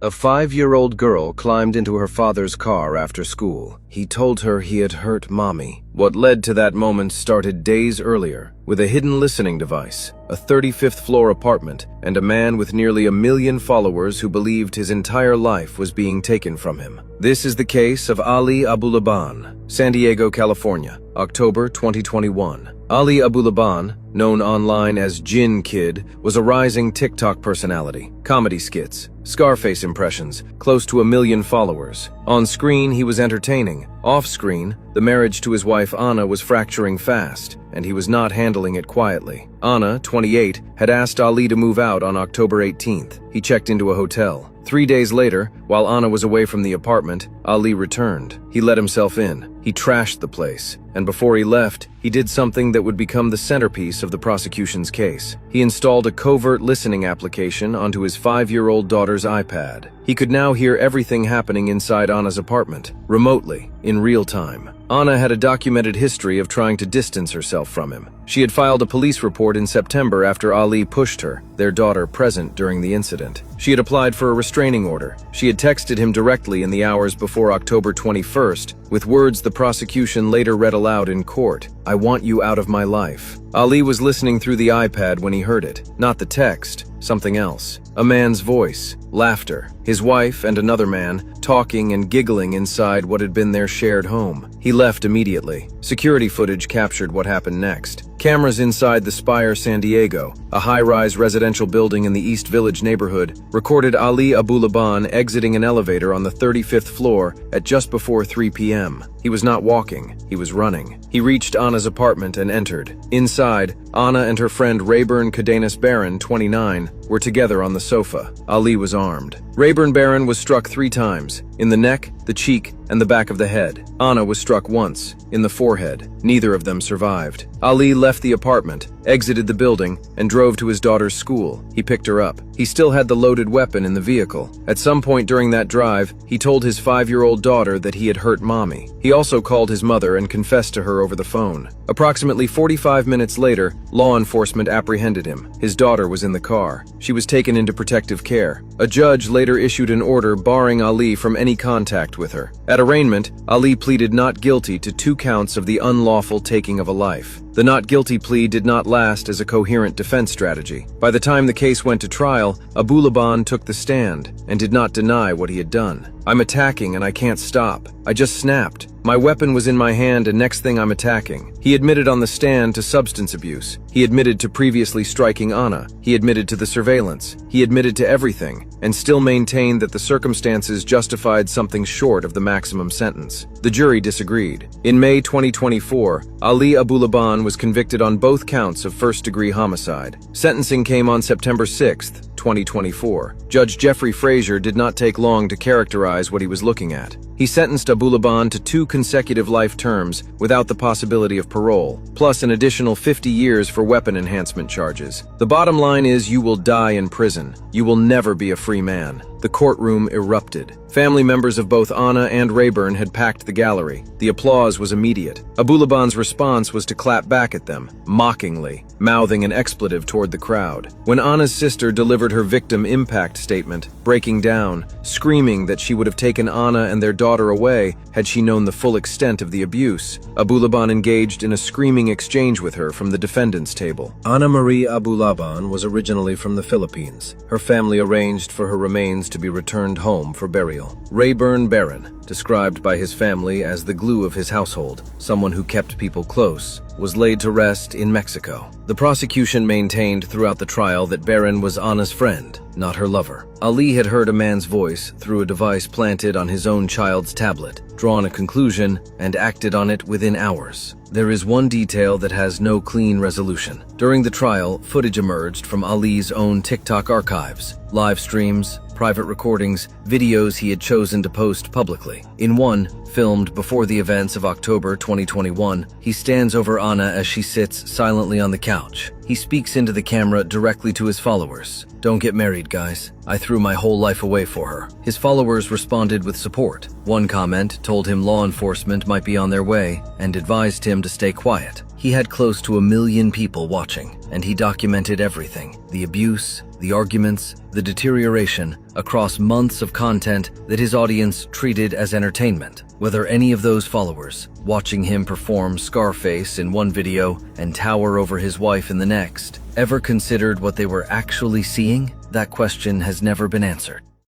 A 5-year-old girl climbed into her father's car after school. He told her he had hurt mommy. What led to that moment started days earlier, with a hidden listening device, a 35th floor apartment, and a man with nearly 1 million followers who believed his entire life was being taken from him. This is the case of Ali Abulaban, San Diego, California, October 2021. Ali Abulaban, known online as Jinn Kid, was a rising TikTok personality, comedy skits, Scarface impressions, close to 1 million followers. On screen, he was entertaining. Off-screen, the marriage to his wife Anna was fracturing fast, and he was not handling it quietly. Anna, 28, had asked Ali to move out on October 18th. He checked into a hotel. 3 days later, while Anna was away from the apartment, Ali returned. He let himself in. He trashed the place. And before he left, he did something that would become the centerpiece of the prosecution's case. He installed a covert listening application onto his 5-year-old daughter's iPad. He could now hear everything happening inside Anna's apartment, remotely, in real time. Anna had a documented history of trying to distance herself from him. She had filed a police report in September after Ali pushed her, their daughter present during the incident. She had applied for a restraining order. She had texted him directly in the hours before October 21st, with words the prosecution later read aloud in court. "I want you out of my life." Ali was listening through the iPad when he heard it. Not the text, something else. A man's voice, laughter, his wife and another man talking and giggling inside what had been their shared home. He left immediately. Security footage captured what happened next. Cameras inside the Spire San Diego, a high-rise residential building in the East Village neighborhood, recorded Ali Abulaban exiting an elevator on the 35th floor at just before 3 p.m. He was not walking, he was running. He reached Anna's apartment and entered. Inside, Anna and her friend Rayburn Cadenas Barron, 29, were together on the sofa. Ali was armed. Rayburn Barron was struck 3 times, in the neck, the cheek, and the back of the head. Anna was struck once, in the forehead. Neither of them survived. Ali left the apartment, exited the building, and drove to his daughter's school. He picked her up. He still had the loaded weapon in the vehicle. At some point during that drive, he told his 5-year-old daughter that he had hurt mommy. He also called his mother and confessed to her over the phone. Approximately 45 minutes later, law enforcement apprehended him. His daughter was in the car. She was taken into protective care. A judge later issued an order barring Ali from any contact with her. At arraignment, Ali pleaded not guilty to 2 counts of the unlawful taking of a life. The not guilty plea did not last as a coherent defense strategy. By the time the case went to trial, Abulaban took the stand and did not deny what he had done. "I'm attacking and I can't stop. I just snapped. My weapon was in my hand and next thing I'm attacking." He admitted on the stand to substance abuse. He admitted to previously striking Anna. He admitted to the surveillance. He admitted to everything, and still maintained that the circumstances justified something short of the maximum sentence. The jury disagreed. In May 2024, Ali Abulaban was convicted on both counts of first-degree homicide. Sentencing came on September 6, 2024. Judge Jeffrey Frazier did not take long to characterize what he was looking at. He sentenced Abulaban to 2 consecutive life terms without the possibility of parole, plus an additional 50 years for weapon enhancement charges. The bottom line is you will die in prison. You will never be a free man. The courtroom erupted. Family members of both Anna and Rayburn had packed the gallery. The applause was immediate. Abulaban's response was to clap back at them, mockingly, mouthing an expletive toward the crowd. When Anna's sister delivered her victim impact statement, breaking down, screaming that she would have taken Anna and their daughter away had she known the full extent of the abuse, Abulaban engaged in a screaming exchange with her from the defendant's table. Ana Marie Abulaban was originally from the Philippines. Her family arranged for her remains to be returned home for burial. Rayburn Barron, described by his family as the glue of his household, someone who kept people close, was laid to rest in Mexico. The prosecution maintained throughout the trial that Barron was Anna's friend, not her lover. Ali had heard a man's voice through a device planted on his own child's tablet, drawn a conclusion, and acted on it within hours. There is one detail that has no clean resolution. During the trial, footage emerged from Ali's own TikTok archives, live streams, private recordings, videos he had chosen to post publicly. In one, filmed before the events of October 2021, he stands over Anna as she sits silently on the couch. He speaks into the camera directly to his followers. "Don't get married, guys. I threw my whole life away for her." His followers responded with support. One comment told him law enforcement might be on their way and advised him to stay quiet. He had close to 1 million people watching, and he documented everything: the abuse, the arguments, the deterioration, across months of content that his audience treated as entertainment. Whether any of those followers, watching him perform Scarface in one video and tower over his wife in the next, ever considered what they were actually seeing, that question has never been answered.